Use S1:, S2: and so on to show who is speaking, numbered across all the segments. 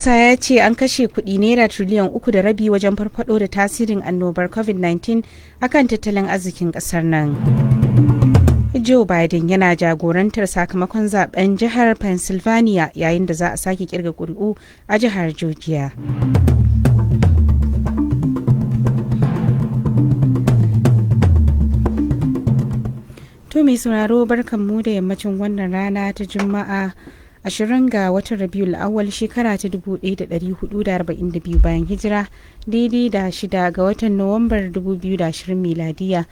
S1: ƙasa ya ce an kashe kuɗi naira triliyan 3.5 wajen farfado da tasirin annobar COVID-19 akan tattalin arzikin ƙasar nan. Joe Biden yana jagorantar sakamakon zaben jihar Pennsylvania yayin da za a sake kirga ƙuri'u a jihar Georgia. To mai sauraro barkanmu da yammacin wannan rana ta Juma'a 20 ga watan Rabiul Awwal shekara ta 1442 bayan hijira daidai da 6 ga watan Nuwambar 2020 miladiya.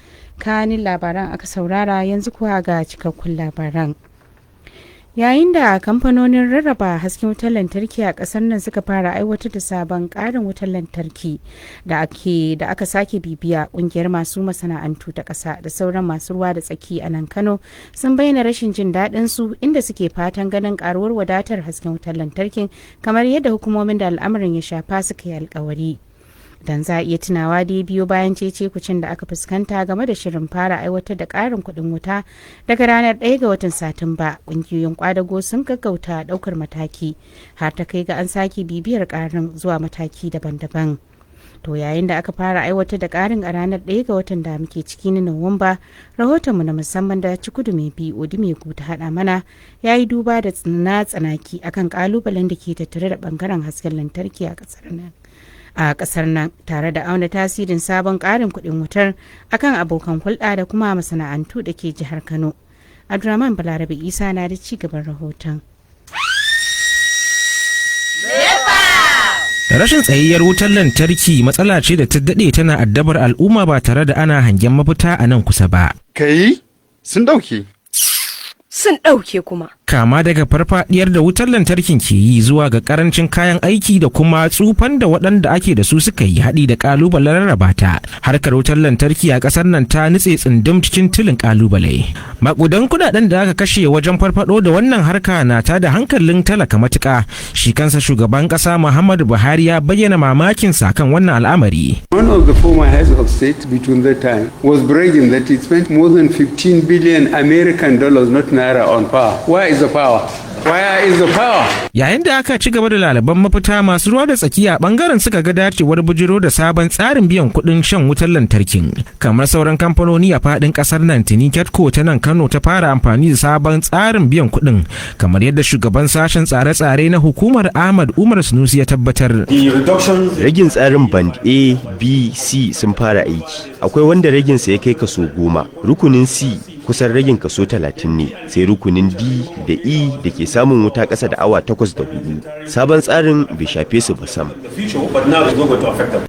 S1: Kanin labaran aka saurara yanzu kuwa ga cikakkun labaran. Yayin da kamfanonin rarraba hasken wutar lantarki a kasar nan suka fara aiwatar da sabon karin wutar lantarki da aka sake bibiya, kungiyar masu masana'antu ta kasa da sauran masu ruwa da tsaki a nan Kano sun bayyana rashin jin daɗin su, inda suke fatan ganin karuwar wadatar hasken wutar lantarkin kamar yadda hukumomin da al'amarin ya shafa suka yi alkawari. Dan za a iya tunawa dai biyo bayan cece kucin da aka fuskanta game da shirin fara aiwatar da ƙarin kuɗin wuta daga ranar 1 ga watan Satumba, ƙungiyoyin kwadago sun gaggauta ɗaukar mataki har ta kai ga an sake bibiyar ƙarin zuwa mataki daban-daban. To yayin da aka fara aiwatar da ƙarin a ranar 1 ga watan da muke ciki na Nuwamba, rahotonmu na musamman da Cikudu mai bi Odimegu ta haɗa mana ya yi duba da tsanaki akan ƙalubalen da ke tattare da ɓangaren hasken lantarki a kasar nan tare da auna tasirin sabon karin kudin wutar akan abokan hulɗa da kuma masana'antu da ke jihar Kano. Abdurrahman Balarabe Isa na da ci gaban rahoton.
S2: Rashin tsayayyar wutar lantarki matsala ce da ta daɗe tana addabar al'umma ba tare da ana hangen mafita a nan kusa ba.
S3: Kai sun ɗauke.
S4: Sun ɗauke kuma.
S2: Kama daga farfadiyar da wutar lantarkin ke yi zuwa ga karancin kayan aiki da kuma tsufan da waɗanda ake da su suka yi haɗi da ƙalubalen rarraba ta. Harkar wutar lantarki a ƙasar nan ta nutse tsindum cikin tilin ƙalubale. Maƙudan kuɗaɗen da aka kashe wajen farfado da wannan harka na ta da hankalin talaka matuƙa. Shi kansa shugaban ƙasa Muhammadu Buhari ya bayyana mamakin sa kan wannan al'amari.
S3: One of the former heads of state between that time was bragging that he spent more than 15 billion American dollars, not naira, on power. Why is the power? Where is the power?
S2: Yayin da aka ci gaba da lalaban mafita, masu ruwa da tsakiya bangaren suka ga dacewar bujiro da sabon tsarin biyan kuɗin shan wutar lantarkin. Kamar sauran kamfanoni a faɗin ƙasar nan, tuni Ketco ta nan Kano ta fara amfani da sabon tsarin biyan kuɗin, kamar yadda shugaban sashen tsare-tsare na hukumar Ahmad Umar Sunusi ya tabbatar.
S5: Ragin tsarin band A, B, C sun fara aiki. Akwai wanda raginsa ya kai kaso 10, rukunin C kusan ragin kaso 30 ne, sai rukunin D da E da ke samun wuta ƙasa da awa 8 da 4. Sabon tsarin bai shafe su ba sam.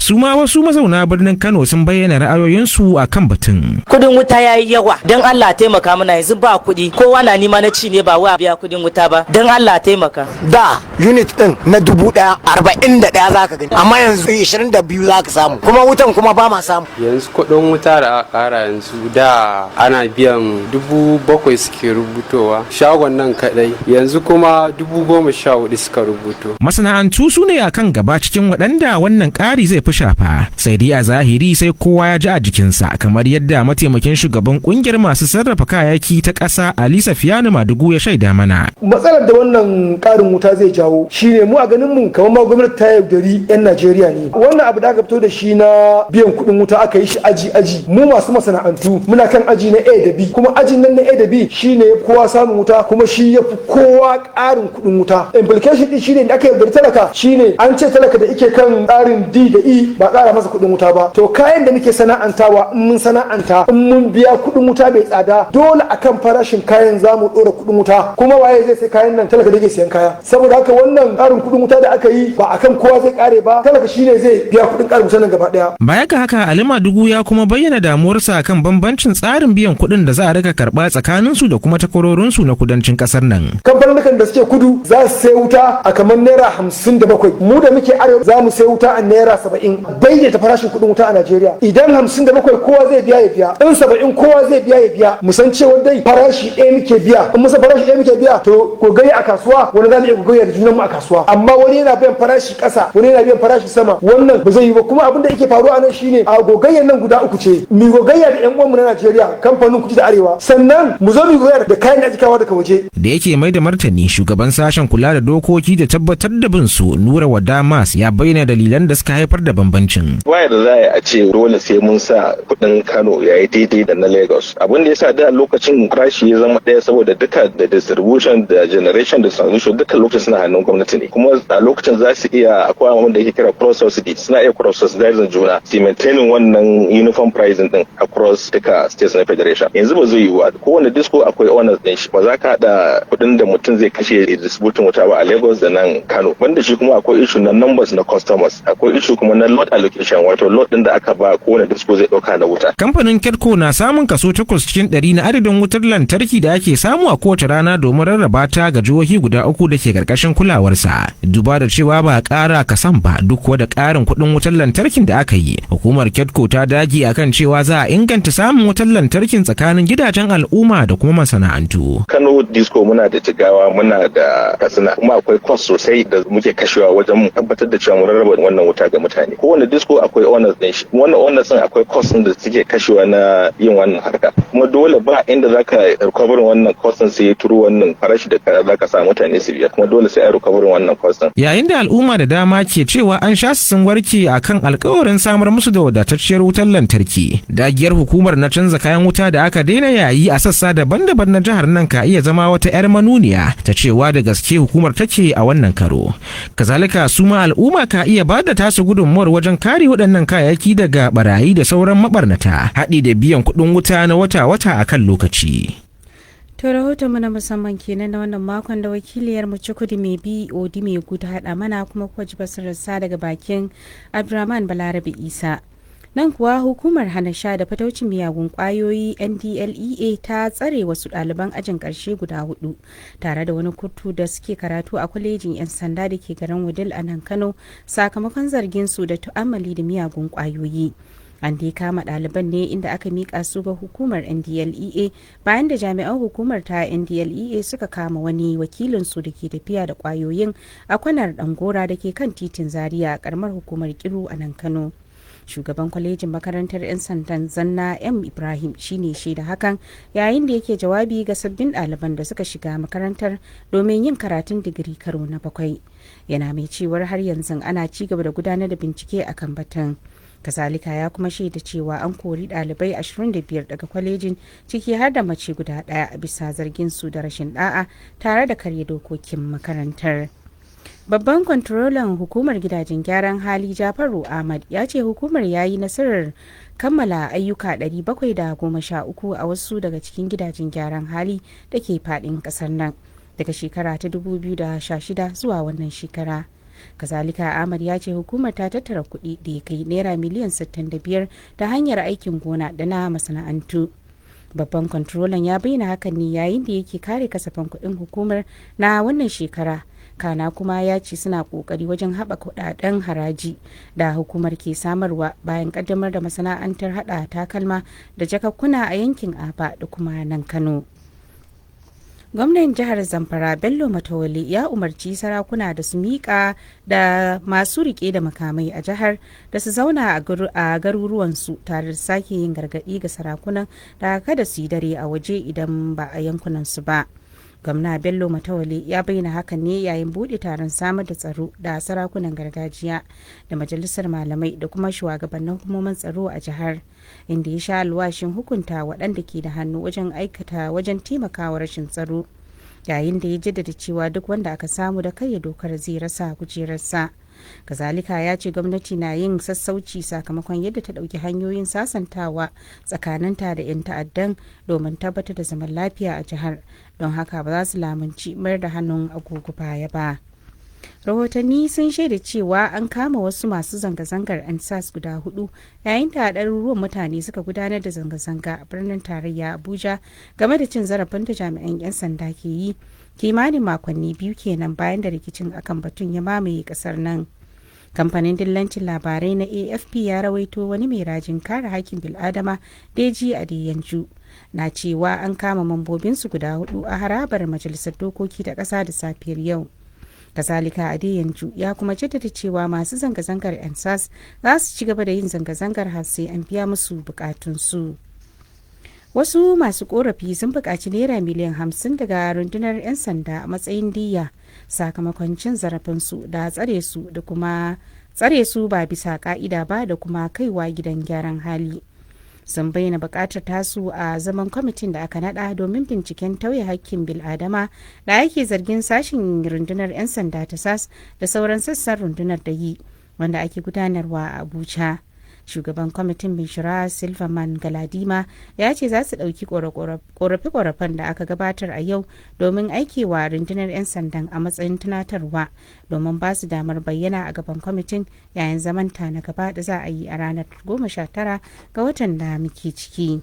S2: Su ma wasu mazauna birnin Kano sun bayyana ra'ayoyinsu a kan batun.
S6: Kudin wuta ya yi yawa, don Allah taimaka mana, yanzu ba kuɗi, kowa na nima na ci ne ba wa biya kudin wuta ba, don Allah taimaka.
S7: Da unit din na 1,041 za ka gani, amma yanzu 22 za ka samu, kuma wutan kuma ba ma samu.
S8: Yanzu kudin wuta da aka ƙara yanzu da ana biyan 7,000 suke rubutowa, shagon nan kadai yanzu kuma 14,000 suka rubuto.
S2: Masana'antu su ne a kan gaba cikin waɗanda wannan ƙari zai fi shafa, sai dai a zahiri sai kowa ya ji a jikinsa, kamar yadda mataimakin shugaban ƙungiyar masu sarrafa kayayyaki ta ƙasa Ali Safiyanu Madugu ya shaida mana.
S9: Matsalar da wannan ƙarin wuta zai jawo shine mu a ganin mu kamar ma gwamnati ta yaudari 'yan Najeriya ne. Wannan abu da aka fito da shi na biyan kuɗin wuta aka yi shi aji-aji, mu masu masana'antu muna kan aji na A da B, kuma ajin nan na A da B shine kowa samun wuta kuma shi ya fi kowa ƙarin kuɗin wuta. Implication din shine da aka yaudari talaka shine an ce talaka da ike kan tsarin D da E ba ƙara masa kuɗin wuta ba. To kayan da muke sana'antawa in mun sana'anta in mun biya kuɗin wuta bai tsada, dole akan farashin kayan za mu ɗora kuɗin wuta, kuma waye zai sai kayan nan? Talaka da ke siyan kaya. Saboda haka wannan ƙarin kuɗin wuta da aka yi ba akan kowa zai ƙare ba, talaka shine zai biya kuɗin ƙarin wuta nan gaba ɗaya.
S2: Baya ga haka, Ali Madugu ya kuma bayyana damuwarsa kan bambancin tsarin biyan kuɗin da za a rika karɓa tsakaninsu da kuma takwarorinsu na kudancin ƙasar nan.
S9: Kamfanin da suke kudu za su sai wuta a kamar naira 57, mu da muke arewa za mu sai wuta a naira 70. Daidaita farashin kuɗin wuta a Najeriya, idan 57 kowa zai biya ya biya, in 70 kowa zai biya ya biya, mu san cewa dai farashi ɗaya muke biya. In musa farashi ɗaya muke biya, to gogayya a kasuwa wani za mu iya gogayya da junanmu a kasuwa, amma wani yana biyan farashi ƙasa, wani yana biyan farashi sama, wannan ba zai yi ba. Kuma abin da yake faruwa a nan shine a gogayyar nan guda uku ce, mi gogayya da 'yan uwanmu na Najeriya, kamfanin kuɗi da arewa arewa, sannan mu zo mu koyar da kayan da ake kawo daga waje.
S2: Da yake mai da martani, shugaban sashen kula da dokoki da tabbatar da bin su Nura Wadamas ya bayyana dalilan da suka haifar da bambancin.
S10: Waya da za a ce dole sai mun sa kuɗin Kano ya yi daidai da na Lagos. Abin da yasa da lokacin farashi ya zama ɗaya saboda duka da distribution da generation da transmission duka lokacin suna hannun gwamnati ne. Kuma a lokacin za su iya akwai abin da yake kira cross subsidy, suna iya cross subsidizing juna, su maintaining wannan uniform pricing din across duka states na federation. Yanzu ba zai yiwu ba. Kowane disco akwai owners din shi. Ba za ka haɗa kuɗin da mutum zai kashe distributing wuta ba a Lagos da nan Kano. Banda shi kuma akwai issue na numbers na customers, akwai issue kuma na load allocation, wato load din da aka ba kowane disco zai ɗauka na wuta.
S2: Kamfanin Kedco na samun kaso 8 cikin 100 na adadin wutar lantarki da ake samu a kowace rana domin rarraba ta ga jihohi guda 3 da ke karkashin kulawarsa. Duba da cewa ba a ƙara kasan ba duk da ƙarin kuɗin wutar lantarkin da aka yi. Hukumar Kedco ta dage akan cewa za a inganta samun wutar lantarkin tsakanin gidajen al'umma da kuma masana'antu.
S10: Kano disco muna da Jigawa, muna da Katsina, kuma akwai cost sosai da muke kashewa wajen tabbatar da cewa mun rarraba wannan wuta ga mutane. Kowane disco akwai owners din shi. Wannan owners din akwai cost da suke kashewa na yin wannan harka. Kuma dole ba inda zaka recover wannan cost sai turu wannan farashi da zaka sa mutane su biya. Kuma dole sai a recover wannan cost.
S2: Yayin da al'umma da dama ke cewa an sha sun warke akan alƙawarin samar musu da wadatacciyar wutar lantarki, dagiyar hukumar na canza kayan wuta da aka daina yayi a sassa daban-daban na jihar nan ka iya zama wata 'yar manuniya ta cewa da gaske hukumar take a wannan karo. Kazalika su ma al'umma ka iya ba da tasu gudunmuwar wajen kare waɗannan kayayyaki daga barayi da sauran mabarnata, haɗi da biyan kuɗin wuta na wata-wata a kan lokaci.
S1: To rahoton mu na musamman kenan na wannan makon da wakiliyar mu Cikudi mai BOD mai guda haɗa mana kuma kuwa ji basirarsa daga bakin Abdurrahman Balarabe Isa. Nan kuwa hukumar hana sha da fataucin miyagun kwayoyi NDLEA ta tsare wasu ɗaliban ajin ƙarshe guda 4 tare da wani kurtu da suke karatu a kwalejin 'yan sanda da ke garin Wudil a nan Kano sakamakon zargin su da tu'ammali da miyagun kwayoyi. An dai kama ɗaliban ne inda aka miƙa su ga hukumar NDLEA bayan da jami'an hukumar ta NDLEA suka kama wani wakilin su da ke tafiya da kwayoyin a kwanar Dangora da ke kan titin Zaria a ƙaramar hukumar Kiru a nan Kano. Shugaban kwalejin makarantar 'yan sandan Zanna M Ibrahim shine shaida hakan yayin da yake jawabi ga sabbin ɗaliban da suka shiga makarantar domin yin karatun digiri karo na 7. Yana mai cewar har yanzu ana ci gaba da gudanar da bincike akan batun. Kazalika ya kuma shaida cewa an kori ɗalibai 25 daga kwalejin ciki har da mace guda ɗaya a bisa zargin su da rashin ɗa'a tare da karya dokokin makarantar. Babban kwantarolan hukumar gidajen gyaran hali Jafaru Ahmad ya ce hukumar ya yi nasarar kammala ayyuka 713 a wasu daga cikin gidajen gyaran hali da ke faɗin ƙasar nan daga shekara ta 2016 zuwa wannan shekara. Kazalika Ahmad ya ce hukumar ta tattara kuɗi da ya kai naira miliyan 65 ta hanyar aikin gona da na masana'antu. Babban kwantarolan ya bayyana hakan ne yayin da yake kare kasafin kuɗin hukumar na wannan shekara. Kana kuma ya ce suna kokari wajen haɓaka kuɗaɗen haraji da hukumar ke samarwa bayan ƙaddamar da masana'antar haɗa takalma da jakakkuna a yankin Aba da kuma nan Kano. Gwamnan jihar Zamfara Bello Matawalle ya umarci sarakuna da su miƙa da masu riƙe da makamai a jihar da su zauna a garuruwansu tare da sake yin gargaɗi ga sarakunan da kada su yi dare a waje idan ba a yankunansu ba. Gwamna Bello Matawalle ya bayyana hakan ne yayin buɗe taron samar da tsaro da sarakunan gargajiya da majalisar malamai da kuma shugabannin hukumomin tsaro a jihar, inda ya sha alwashin hukunta waɗanda ke da hannu wajen taimakawa rashin tsaro, yayin da ya jaddada cewa duk wanda aka samu da karya dokar zai rasa kujerarsa. Kazalika ya ce gwamnati na yin sassauci sakamakon yadda ta ɗauki hanyoyin sasantawa tsakaninta da 'yan ta'addan domin tabbatar da zaman lafiya a jihar, don haka ba za su lamunci mayar da hannun agogo baya ba. Rahotanni sun shaida cewa an kama wasu masu zanga-zangar NSAS guda 4 yayin da ɗaruruwan mutane suka gudanar da zanga-zanga a birnin tarayya Abuja game da cin zarafin da jami'an 'yan sanda ke yi kimanin makonni 2 kenan bayan da rikicin akan batun ya mamaye kasar nan. Kamfanin dillancin labarai na AFP ya rawaito wani mai rajin kare haƙƙin bil'adama Deji Adeyanju na cewa an kama mambobinsu guda 4 a harabar majalisar dokoki ta ƙasa da safiyar yau. Kazalika Adeyanju ya kuma jaddada cewa masu zanga-zangar NSAS za su ci gaba da yin zanga-zangar har sai an biya musu bukatunsu. wasu masu korafi sun buƙaci naira miliyan 50 daga rundunar 'yan sanda a matsayin diyya sakamakon cin zarafinsu da tsare su da kuma tsare su ba bisa ka'ida ba da kuma kaiwa gidan gyaran hali. Sun bayyana buƙatar tasu a zaman kwamitin da aka nada domin binciken tauye hakkin bil'adama da ake zargin sashen rundunar 'yan sanda ta SAS da sauran sassan rundunar da yi, wanda ake gudanarwa a Abuja. Shugaban kwamitin Bishira Silverman Galadima ya ce za su ɗauki ƙorafe-ƙorafen da aka gabatar a yau domin aikewa rundunar 'yan sandan a matsayin tunatarwa domin ba su damar bayyana a gaban kwamitin yayin zamanta na gaba da za a yi a ranar 19 ga watan da muke ciki.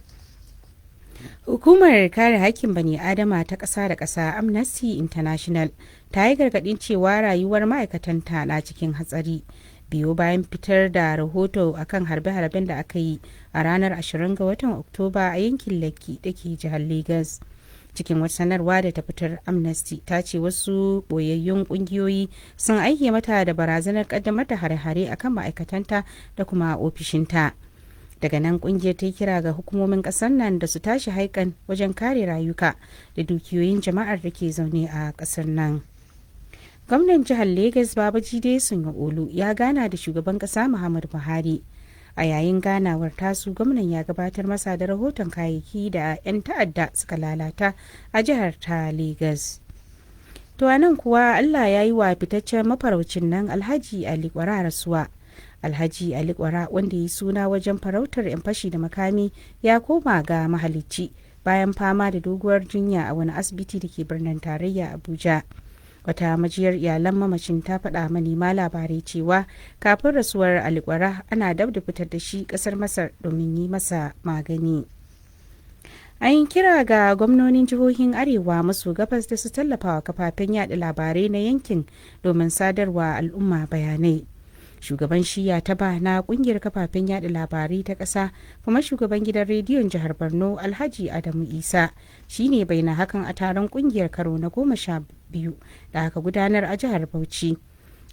S1: Hukumar kare haƙƙin bani Adama ta ƙasa da ƙasa Amnesty International ta yi gargaɗin cewa rayuwar ma'aikatanta na cikin hatsari. Biyo bayan fitar da rahoto akan harbe-harben da aka yi a ranar 20 ga watan Oktoba a yankin Lekki da ke jihar Lagos. Cikin wata sanarwa da ta fitar, Amnesty ta ce wasu boyayyun kungiyoyi sun aike mata da barazanar kaddamar da hare-hare akan ma'aikatanta da kuma ofishinta. Daga nan kungiyar ta kira ga hukumomin kasar nan da su tashi haikan wajen kare rayuka da dukiyoyin jama'ar da ke zaune a kasar nan. Gwamnan jihar Legas Babajide Sanwo-Olu ya gana da shugaban kasa Muhammadu Buhari. A yayin ganawar tasu, gwamnan ya gabatar masa da rahoton kayayyaki da 'yan ta'adda suka lalata a jihar ta Legas. To a nan kuwa Allah ya yi wa fitaccen mafaraucin nan Alhaji Ali Kwara rasuwa. Alhaji Ali Kwara, wanda ya yi suna wajen farautar 'yan fashi da makami, ya koma ga mahalicci bayan fama da doguwar jinya a wani asibiti da ke birnin tarayya Abuja. Wata majiyar iyalan mamacin ta faɗa manema labarai cewa kafin rasuwar Alikwara ana dab da fitar da shi ƙasar Masar domin yi masa magani. An yi kira ga gwamnonin jihohin Arewa maso gabas da su tallafawa kafafen yada labarai na yankin domin sadarwa al'umma bayanai. Shugaban shiya ta ba na kungiyar kafafen yada labarai ta ƙasa kuma shugaban gidan rediyon jihar Borno Alhaji Adamu Isa shine bayyana hakan a taron kungiyar karo na 12 da aka gudanar a jihar Bauchi.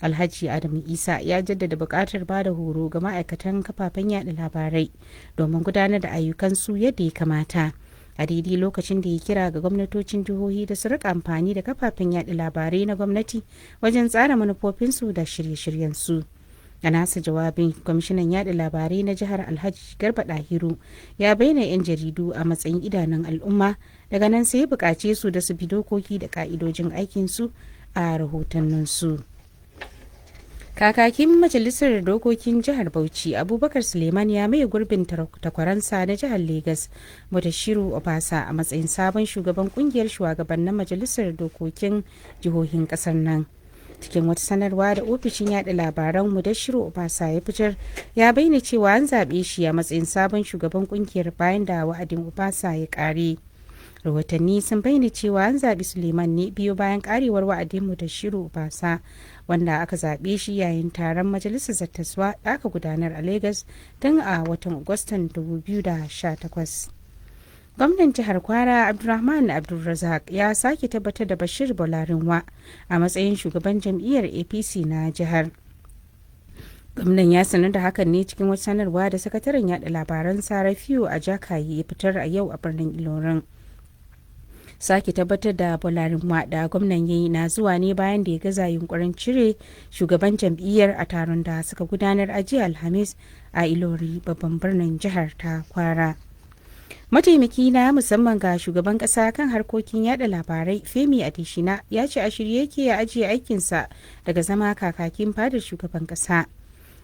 S1: Alhaji Adamu Isa ya jaddada buƙatar ba da horo ga ma'aikatan kafafen yada labarai domin gudanar da ayyukansu yadda ya kamata. A daidai lokacin da ya kira ga gwamnatocin jihohi da su rika amfani da kafafen yada labarai na gwamnati wajen tsara manufofinsu da shirye-shiryensu. A nasa jawabin, kwamishinan yada labarai na jihar Alhaji Garba Dahiru ya bayyana 'yan jaridu a matsayin idanun al'umma, daga nan sai ya buƙace su da su bi dokoki da ka'idojin aikinsu a rahotanninsu. Kakakin majalisar dokokin jihar Bauchi Abubakar Suleiman ya maye gurbin takwaransa na jihar Legas Mudashiru Obasa a matsayin sabon shugaban kungiyar shugabannin majalisar dokokin jihohin ƙasar nan. Cikin wata sanarwa da ofishin yada labaran Mudashiru Obasa ya fitar, ya bayyana cewa an zaɓe shi a matsayin sabon shugaban kungiyar bayan da wa'adin Obasa ya ƙare. Rahotanni sun bayyana cewa an zaɓi Suleiman ne biyo bayan ƙarewar wa'adin Mudashiru Obasa, wanda aka zaɓe shi yayin taron majalisar zattaswa da aka gudanar a Lagos tun a watan Agustan 2018. Gwamnan jihar Kwara Abdulrahman Abdulrazak ya sake tabbatar da Bashir Bolarinwa a matsayin shugaban jam'iyyar APC na jihar. Gwamnan ya sanar da hakan ne cikin wata sanarwa da sakataren yada labaran Sarafiyo a Jakayi ya fitar a yau a birnin Ilorin. Sake tabbatar da Bolarinwa da gwamnan yayi na zuwa ne bayan da ya gaza yunkurin cire shugaban jam'iyyar a taron da suka gudanar a jiya Alhamis a Ilori, babban birnin jihar ta Kwara. Mataimaki na musamman ga shugaban kasa kan harkokin yada labarai Femi Adesina ya ce a shirye yake ya ajiye aikinsa daga zama kakakin fadar shugaban kasa.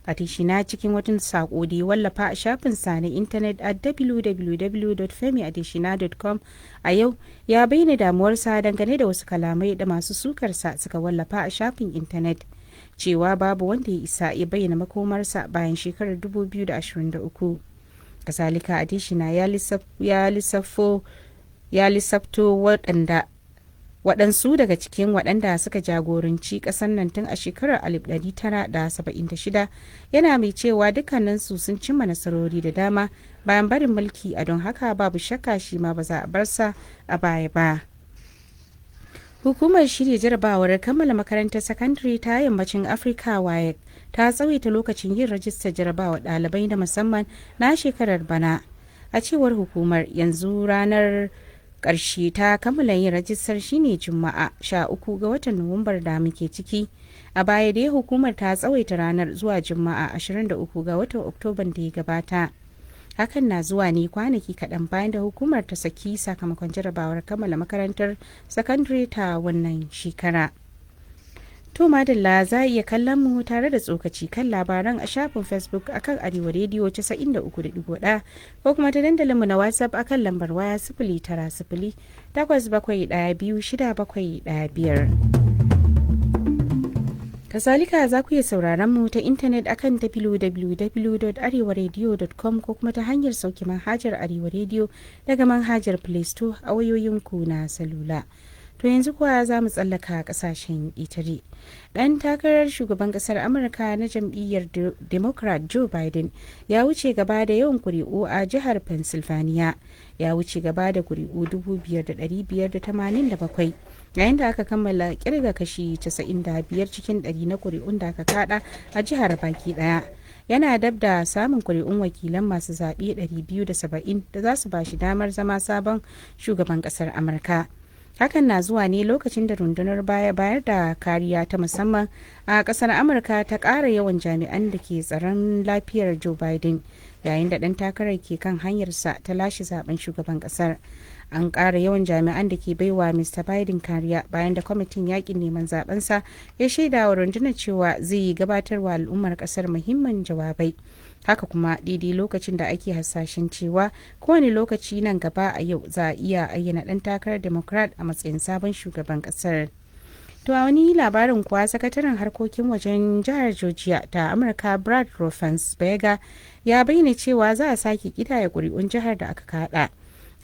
S1: Adesina cikin wata sako da ya wallafa a shafinsa na intanet a www.femiadesina.com a yau ya bayyana damuwarsa dangane da wasu kalamai da masu sukarsa suka wallafa a shafin intanet, cewa babu wanda ya isa ya bayyana makomarsa bayan shekarar 2023. Kasalika Adeshina ya lissafto waɗansu daga cikin waɗanda suka jagoranci ƙasar nan tun a shekarar 1976, yana mai cewa dukkaninsu sun cimma nasarori da dama bayan barin mulki, a don haka babu shakka shi ma ba za a bar sa a baya ba. Hukumar shirya jarabawar kammala makarantar sakandare ta yammacin Afirka WAEC ta tsawaita lokacin yin rajistar jarabawa ɗalibai na musamman na shekarar bana. A cewar hukumar yanzu ranar ƙarshe ta kammala yin rajistar shine Juma'a 13 ga watan Nuwambar da muke ciki. A baya dai hukumar ta tsawaita ranar zuwa Juma'a 23 ga watan Oktoban da ya gabata. Hakan na zuwa ne kwanaki kaɗan bayan da hukumar ta saki sakamakon jarabawar kammala makarantar sakandare ta wannan shekara. To madalla za a iya kallon mu tare da tsokaci kan labaran a shafin Facebook akan Arewa Radio 93.1 ko kuma ta dandalinmu na WhatsApp akan lambar waya 090-871-2615. Kazalika za ku iya sauraron mu ta intanet akan www.arewaradio.com ko kuma ta hanyar sauki manhajar Arewa Radio daga manhajar Play Store a wayoyinku na salula. To yanzu kuwa za mu tsallaka kasashen itare. Dan takarar shugaban kasar Amurka na jam'iyyar Democrat Joe Biden ya wuce gaba da yawan kuri'u a jihar Pennsylvania. Ya wuce gaba da kuri'u 5,587 yayin da aka kammala kirga kashi 95 cikin 100 na kuri'un da aka kada a jihar baki daya. Yana dab da samun kuri'un wakilan masu zaɓe 270 da za su ba shi damar zama sabon shugaban kasar Amurka. Hakan na zuwa ne lokacin da rundunar bayar da kariya ta musamman a kasar Amurka ta ƙara yawan jami'an da ke tsaron lafiyar Joe Biden yayin da ɗan takarar ke kan hanyarsa ta lashe zaben shugaban ƙasar. An ƙara yawan jami'an da ke baiwa Mr. Biden kariya bayan da kwamitin yakin neman zabensa ya shaida wa rundunar cewa zai gabatarwa al'ummar ƙasar muhimman jawabai. Haka kuma daidai lokacin da ake hasashen cewa kowane lokaci nan gaba a yau za a iya ayyana ɗan takarar Democrat a matsayin sabon shugaban ƙasar. To a wani labarin kuwa sakataren harkokin wajen jihar Georgia ta Amurka Brad Raffensperger ya bayyana cewa za a sake kidaya kuri'un jihar da aka kada.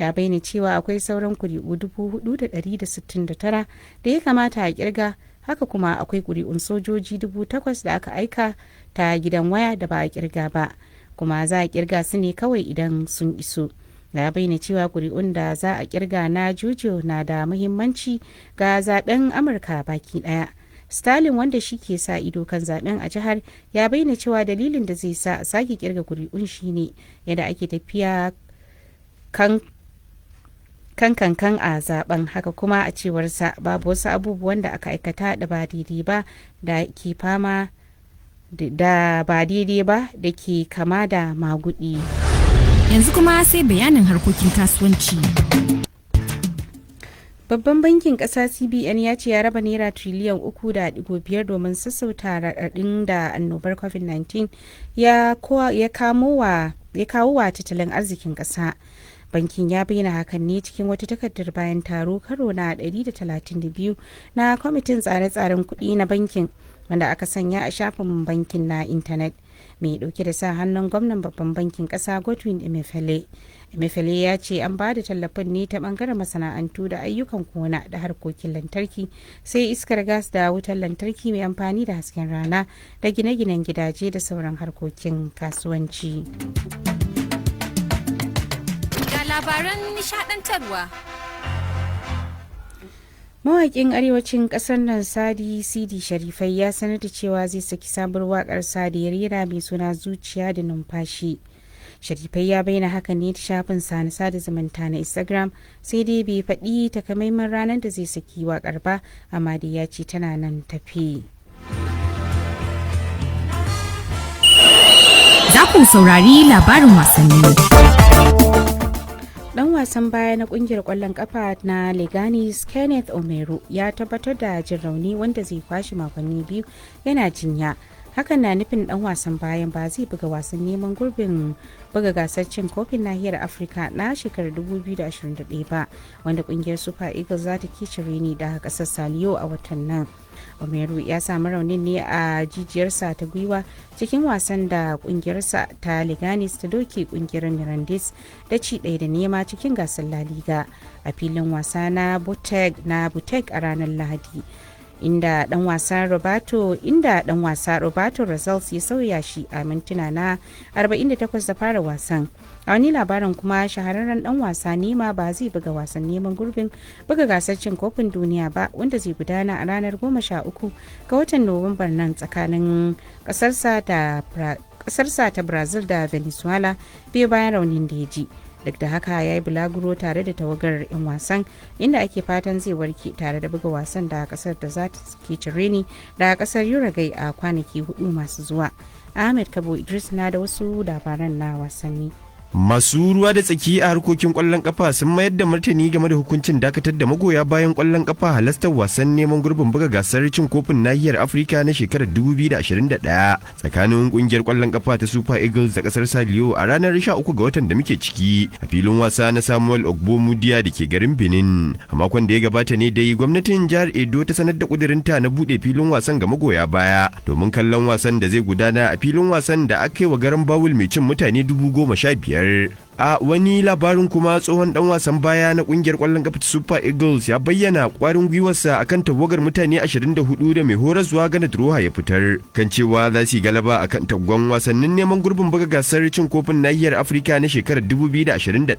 S1: Ya bayyana cewa akwai sauran kuri'u 4,169 da ya kamata a kirga, haka kuma akwai kuri'un sojoji 8,000 da aka aika ta gidan waya da ba a kirga ba, kuma za a kirga su ne kawai idan sun iso. Ya bayyana cewa kuri'un da za a kirga na Georgia na da muhimmanci ga zaben Amurka baki daya. Stalin, wanda shi ke sa ido kan zaben a jihar, ya bayyana cewa dalilin da zai sa a sake kirga kuri'un shine yadda ake tafiya kan a zaben. Haka kuma a cewarsa babu wasu abubuwan da aka aikata da ba daidai ba da ke fama da ba daidai ba da ke kama da magudi.
S11: Yanzu kuma sai bayanin harkokin kasuwanci.
S1: Babban bankin ƙasa CBN ya ce ya raba naira triliyan 3.5 domin sassauta raɗaɗin da annobar COVID-19 ya kawo wa tattalin arzikin ƙasa. Bankin ya bayyana hakan ne cikin wata takardar bayan taro karo na 132 na kwamitin tsare-tsaren kuɗi na bankin, wanda aka sanya a shafin bankin na intanet. Mai dauke da sa hannun gwamnan babban bankin kasa Godwin Emefiele ya ce an ba da tallafin ne ta bangaren masana'antu da ayyukan gona da harkokin lantarki, sai iskar gas da wutar lantarki mai amfani da hasken rana da gine-ginen gidaje da sauran harkokin kasuwanci.
S11: Ga labaran nishadantarwa.
S1: Mawaƙin arewacin ƙasar nan Sadi Sidi Sharifai ya sanar da cewa zai saki sabuwar waƙar sa da ya rera mai suna Zuciya da Numfashi. Sharifai ya bayyana hakan ne ta shafin sa na sada zumunta na Instagram, sai dai bai faɗi takamaiman ranar da zai saki waƙar ba, amma dai ya ce tana nan tafi.
S11: Za ku saurari labarin wasanni.
S1: Dan wasan baya na kungiyar kwallon kafa na Leganes Kenneth Omeru ya tabbatar da jin rauni wanda zai kwashe makonni 2 yana jinya. Hakan na nufin dan wasan bayan ba zai buga wasan neman gurbin buga gasar cin kofin nahiyar Afirka na shekarar 2021 ba, wanda kungiyar Super Eagles za ta kice reni da kasar Saliyo a watan nan. Omeru ya samu raunin ne a jijiyarsa ta gwiwa cikin wasan da kungiyarsa ta Leganes ta doke kungiyar Mirandes da ci 1-0 cikin gasar La Liga a filin wasa na Buteg a ranar Lahadi, inda dan wasa Roberto Rosales ya sauya shi a mintuna na 48 da fara wasan. A wani labarin kuma, shahararren dan wasa Nema ba zai buga wasan neman gurbin buga gasar cin kofin duniya ba, wanda zai gudana a ranar 13 ga watan Nuwambar nan tsakanin kasarsa ta Brazil da Venezuela biyu bayan raunin da ya ji. duk da haka ya yi bulaguro tare da tawagar 'yan wasan inda ake fatan zai warke tare da buga wasan da kasar da za ta ke cireni da kasar Uruguay a kwanaki 4 masu zuwa. Ahmed Kabo Idris na da wasu labaran na wasanni.
S5: Masu ruwa da tsaki a harkokin kwallon kafa sun mayar da martani game da hukuncin dakatar da magoya bayan kwallon kafa halastar wasan neman gurbin buga gasar cin kofin nahiyar Afirka na shekarar 2021 tsakanin kungiyar kwallon kafa ta Super Eagles da kasar Saliyo a ranar 13 ga watan da muke ciki a filin wasa na Samuel Ogbomudia da ke garin Benin. A makon da ya gabata ne dai gwamnatin jihar Edo ta sanar da kudirinta na bude filin wasan ga magoya baya domin kallon wasan da zai gudana a filin wasan da aka yi wa garan bawul mai cin mutane 15,000. A wani labarin kuma tsohon dan wasan baya na kungiyar kwallon kafa Super Eagles ya bayyana kwarin gwiwarsa akan tawagar mutane 24 da mai horaswa Gana Droha ya fitar kan cewa za su yi galaba akan taggon wasannin neman gurbin buga gasar cin kofin nahiyar Afirka na shekarar 2021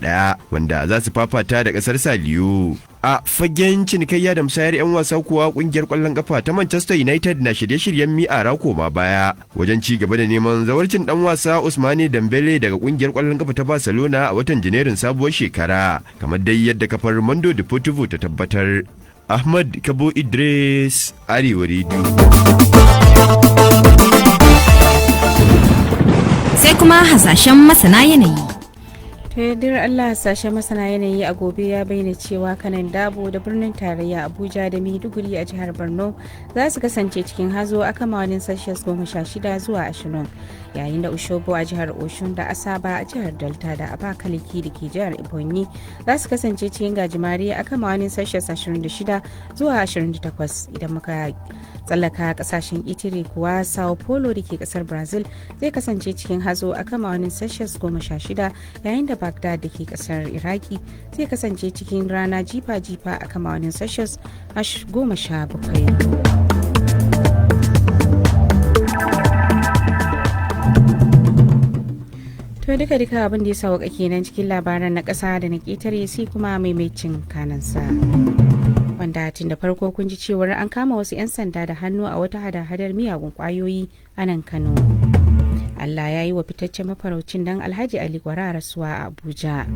S5: wanda za su fafata da kasar Saliyo. A fagen cinikayya da musayar 'yan wasa kuwa kungiyar kwallon kafa ta Manchester United na shirye-shiryen mi'ara koma baya wajen ci gaba da neman zawarcin dan wasa Ousmane Dembele daga kungiyar kwallon kafa ta Barcelona a watan Janairun sabuwar shekara, kamar dai yadda kafar Mundo Deportivo ta tabbatar. Ahmad Kabo Idris, Arewa Radio.
S11: Sai kuma hasashen masana yanayi.
S1: ta yardar Allah sashen masana yanayi a gobe ya bayyana cewa kanan dabo da birnin tarayya Abuja da Maiduguri a jihar Borno za su kasance cikin hazo a kamanin Celsius 16 zuwa 20 yayin da Oshobo a jihar Oshun da Asaba a jihar Delta da Abakaliki da ke jihar Ebonyi za su kasance cikin gajimare a kamanin Celsius 26 zuwa 28 idan muka tsallaka kasashen Italy kuwa Sao Paulo da ke kasar Brazil zai kasance cikin hazo a kamanin Celsius 16 yayin da Baghdad da ke kasar Iraki zai kasance cikin rana jifa-jifa a kamanin Celsius 17. To duka abin da ya sauka kenan cikin labaran na ƙasa da na ƙetare sai kuma maimaicin kanansa. Wanda tun da farko kun ji cewar an kama wasu 'yan sanda da hannu a wata hada-hadar miyagun ƙwayoyi a nan Kano. Allah ya yi wa fitaccen mafaraucin dan Alhaji Ali Gwara rasuwa a Abuja.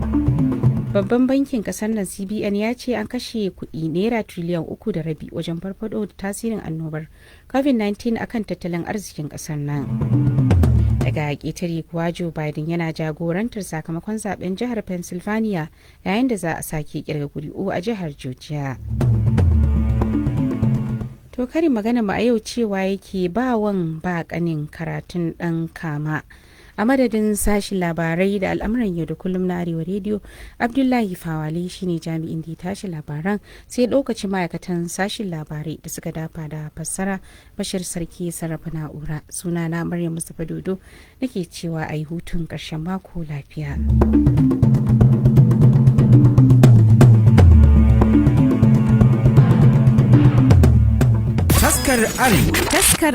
S1: Babban bankin kasar nan CBN ya ce an kashe kuɗi naira triliyan 3.5 wajen farfado da tasirin annobar COVID-19 akan tattalin arzikin kasar nan. Daga ƙetare kuwa Joe Biden yana jagorantar sakamakon zaben jihar Pennsylvania yayin da za a sake kirga kuri'u a jihar Georgia. To karin magana ma a yau cewa yake ba wan ba kanin karatun dan kama. A madadin sashin labarai da al'amuran yau da kullum na Arewa Radio, Abdullahi Fawale shine jami'in da ya tashi labaran, sai lokacin ma'aikatan sashin labarai da suka dafa da fassara. Bashir Sarki sarrafa na'ura. Sunana Maryam Mustapha Dodo nake cewa a yi hutun ƙarshen mako lafiya.
S2: Taskar Arewa.
S11: Taskar